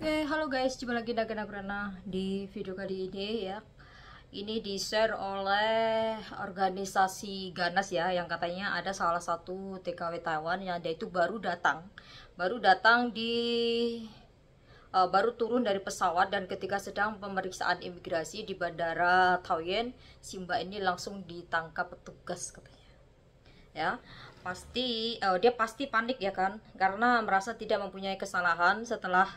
Oke, halo guys, jumpa lagi dengan aku Rana di video kali ini ya. Ini di-share oleh organisasi Ganas ya, yang katanya ada salah satu TKW Taiwan yang dia itu baru turun dari pesawat, dan ketika sedang pemeriksaan imigrasi di bandara Taoyuan, si mbak ini langsung ditangkap petugas katanya. Ya, dia pasti panik ya kan, karena merasa tidak mempunyai kesalahan setelah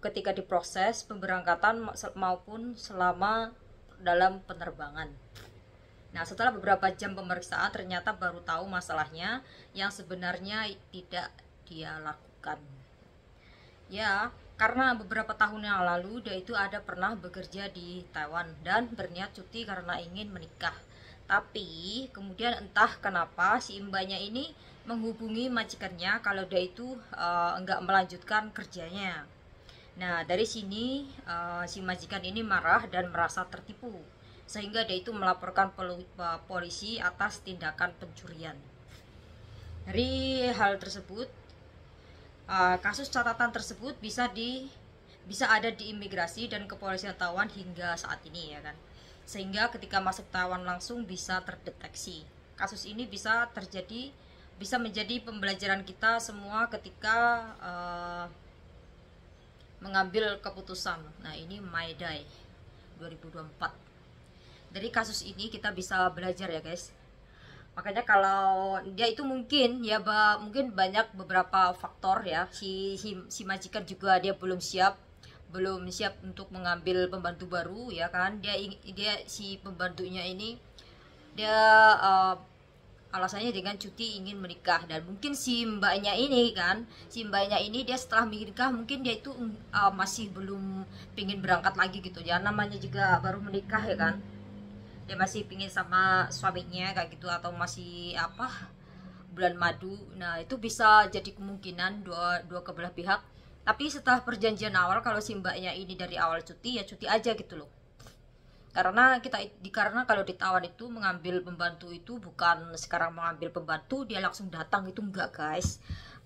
ketika diproses pemberangkatan maupun selama dalam penerbangan. Nah, setelah beberapa jam pemeriksaan ternyata baru tahu masalahnya yang sebenarnya tidak dia lakukan. Ya, karena beberapa tahun yang lalu dia itu ada pernah bekerja di Taiwan dan berniat cuti karena ingin menikah. Tapi kemudian entah kenapa si mbaknya ini menghubungi majikannya kalau dia itu enggak melanjutkan kerjanya. Nah, dari sini si majikan ini marah dan merasa tertipu, sehingga dia itu melaporkan polisi atas tindakan pencurian. Dari hal tersebut, kasus catatan tersebut bisa ada di imigrasi dan kepolisian Taiwan hingga saat ini ya kan. Sehingga ketika masuk Taiwan langsung bisa terdeteksi. Kasus ini bisa menjadi pembelajaran kita semua ketika mengambil keputusan. Nah, ini My Day 2024. Dari kasus ini kita bisa belajar ya guys. Makanya kalau dia itu mungkin banyak beberapa faktor ya. Si majikan juga dia belum siap untuk mengambil pembantu baru ya kan. Dia si pembantunya ini dia alasannya dengan cuti ingin menikah, dan mungkin si mbaknya ini dia setelah menikah mungkin dia itu masih belum pingin berangkat lagi gitu ya, namanya juga baru menikah ya kan, dia masih pingin sama suaminya kayak gitu, atau masih bulan madu. Nah, itu bisa jadi kemungkinan dua kebelah pihak. Tapi setelah perjanjian awal, kalau si mbaknya ini dari awal cuti ya cuti aja gitu loh. Karena kalau di Taiwan itu mengambil pembantu itu bukan sekarang mengambil pembantu dia langsung datang, itu enggak guys.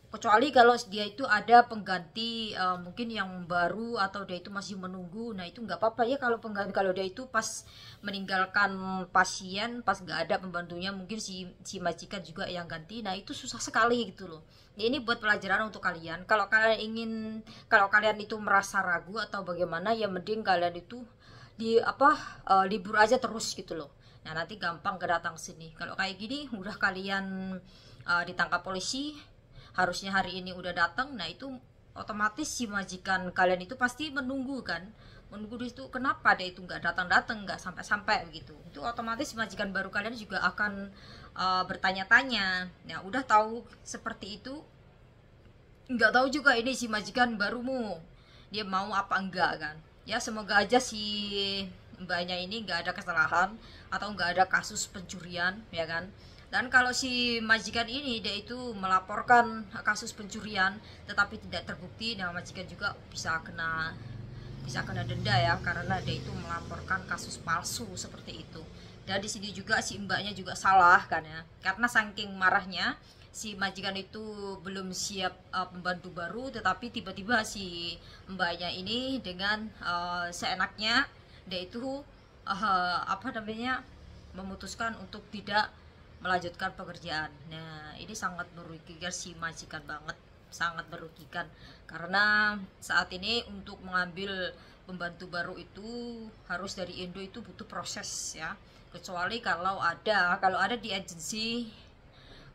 Kecuali kalau dia itu ada pengganti, mungkin yang baru, atau dia itu masih menunggu. Nah, itu nggak apa-apa ya kalau pengganti, kalau dia itu pas meninggalkan pasien, pas nggak ada pembantunya, mungkin si majikan juga yang ganti. Nah, itu susah sekali gitu loh. Ini buat pelajaran untuk kalian. Kalau kalian itu merasa ragu atau bagaimana, ya mending kalian itu libur aja terus gitu loh. Nah, nanti gampang kedatang sini. Kalau kayak gini udah kalian ditangkap polisi, harusnya hari ini udah datang. Nah, itu otomatis si majikan kalian itu pasti menunggu di situ, kenapa dia itu nggak datang nggak sampai begitu. Itu otomatis majikan baru kalian juga akan bertanya-tanya. Nah, udah tahu seperti itu, nggak tahu juga ini si majikan barumu dia mau apa enggak kan. Ya, semoga aja si mbaknya ini nggak ada kesalahan atau nggak ada kasus pencurian ya kan. Dan kalau si majikan ini dia itu melaporkan kasus pencurian tetapi tidak terbukti, nah majikan juga bisa kena denda ya, karena dia itu melaporkan kasus palsu seperti itu. Dan di sini juga si mbaknya juga salah kan ya, karena saking marahnya si majikan itu belum siap pembantu baru, tetapi tiba-tiba si mbaknya ini dengan seenaknya dia itu memutuskan untuk tidak melanjutkan pekerjaan. Nah, ini sangat merugikan si majikan banget, sangat merugikan, karena saat ini untuk mengambil pembantu baru itu harus dari Indo, itu butuh proses ya. Kecuali kalau ada di agensi,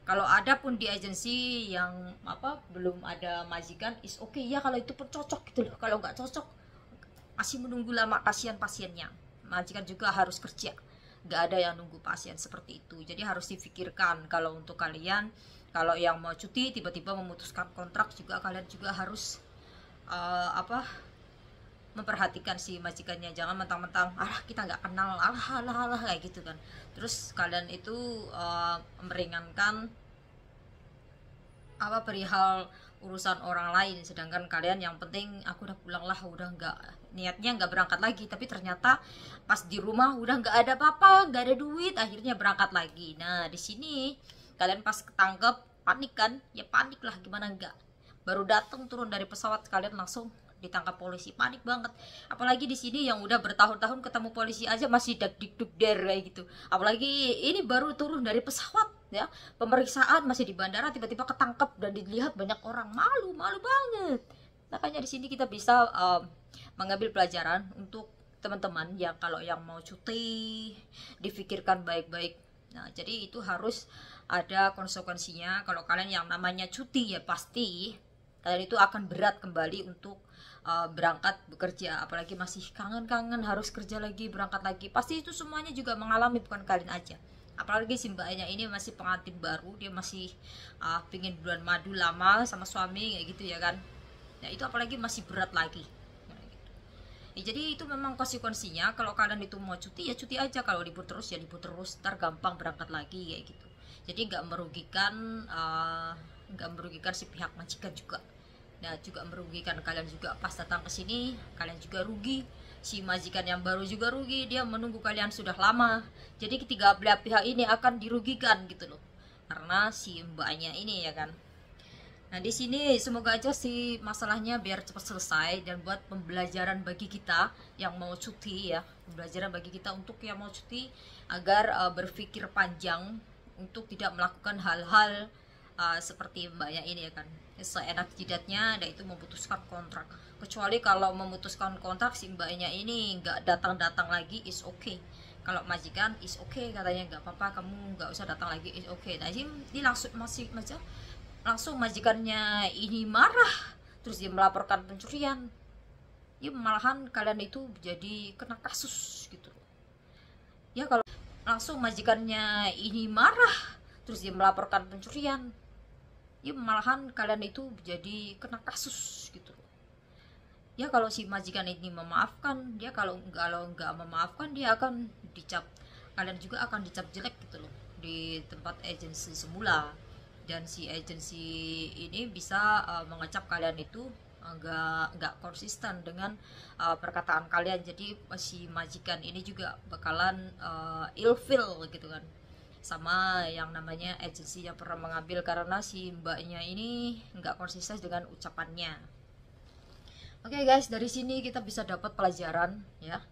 kalau ada pun di agensi yang belum ada majikan, is oke ya, kalau itu pun cocok gitu loh. Kalau nggak cocok masih menunggu lama, kasihan pasiennya. Majikan juga harus kerja, nggak ada yang nunggu pasien seperti itu. Jadi harus difikirkan kalau untuk kalian, kalau yang mau cuti tiba-tiba memutuskan kontrak juga, kalian juga harus memperhatikan si majikannya. Jangan mentang-mentang kita nggak kenal, alah kayak gitu kan, terus kalian itu meringankan perihal urusan orang lain, sedangkan kalian yang penting aku udah pulang lah, udah nggak niatnya nggak berangkat lagi, tapi ternyata pas di rumah udah nggak ada apa-apa, nggak ada duit, akhirnya berangkat lagi. Nah, di sini kalian pas ketangkep panik kan ya, panik lah, gimana nggak, baru datang turun dari pesawat kalian langsung ditangkap polisi, panik banget. Apalagi di sini yang udah bertahun-tahun ketemu polisi aja masih dak-dik-duk-der kayak gitu. Apalagi ini baru turun dari pesawat ya, pemeriksaan masih di bandara tiba-tiba ketangkep dan dilihat banyak orang, malu banget. Makanya di sini kita bisa mengambil pelajaran untuk teman-teman yang kalau yang mau cuti difikirkan baik-baik. Nah, jadi itu harus ada konsekuensinya. Kalau kalian yang namanya cuti ya pasti kalian itu akan berat kembali untuk berangkat bekerja, apalagi masih kangen-kangen harus kerja lagi, berangkat lagi. Pasti itu semuanya juga mengalami, bukan kalian aja. Apalagi si mbaknya ini masih pengantin baru, dia masih pingin bulan madu lama sama suami kayak gitu ya kan. Nah itu apalagi masih berat lagi. Ya, jadi itu memang konsekuensinya. Kalau kalian itu mau cuti ya cuti aja, kalau libur terus ya libur terus, ntar gampang berangkat lagi kayak gitu. Jadi nggak merugikan si pihak majikan juga. Nah juga merugikan kalian juga, pas datang ke sini kalian juga rugi, si majikan yang baru juga rugi, dia menunggu kalian sudah lama. Jadi ketiga belah pihak ini akan dirugikan gitu loh, karena si mbaknya ini ya kan. Nah, di sini semoga aja sih masalahnya biar cepat selesai dan buat pembelajaran bagi kita yang mau cuti ya. Pembelajaran bagi kita untuk yang mau cuti agar berpikir panjang untuk tidak melakukan hal-hal seperti mbaknya ini ya kan. Seenak jidatnya dan itu memutuskan kontrak. Kecuali kalau memutuskan kontrak si mbaknya ini nggak datang-datang lagi is okay. Kalau majikan is okay katanya, nggak apa-apa kamu nggak usah datang lagi is okay. Nah ini langsung majikannya ini marah, terus dia melaporkan pencurian. Ya malahan kalian itu jadi kena kasus gitu. Ya kalau langsung majikannya ini marah, terus dia melaporkan pencurian. Ya malahan kalian itu jadi kena kasus gitu. Ya kalau si majikan ini memaafkan, dia kalau nggak memaafkan dia akan dicap, kalian juga akan dicap jelek gitu loh di tempat agensi semula. Dan si agensi ini bisa mengecap kalian itu nggak konsisten dengan perkataan kalian. Jadi si majikan ini juga bakalan ilfeel gitu kan sama yang namanya agensi yang pernah mengambil, karena si mbaknya ini nggak konsisten dengan ucapannya. Oke guys, dari sini kita bisa dapat pelajaran ya,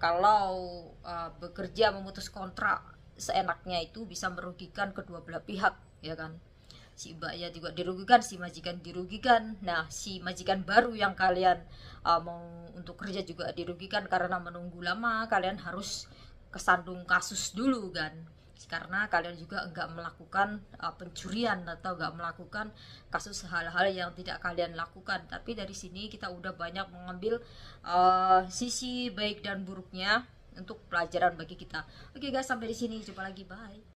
kalau bekerja memutus kontrak seenaknya itu bisa merugikan kedua belah pihak ya kan. Si mbaknya juga dirugikan, si majikan dirugikan. Nah si majikan baru yang kalian mau untuk kerja juga dirugikan, karena menunggu lama, kalian harus kesandung kasus dulu kan, karena kalian juga enggak melakukan pencurian atau enggak melakukan kasus hal-hal yang tidak kalian lakukan. Tapi dari sini kita udah banyak mengambil sisi baik dan buruknya untuk pelajaran bagi kita. Oke guys, sampai di sini, jumpa lagi, bye.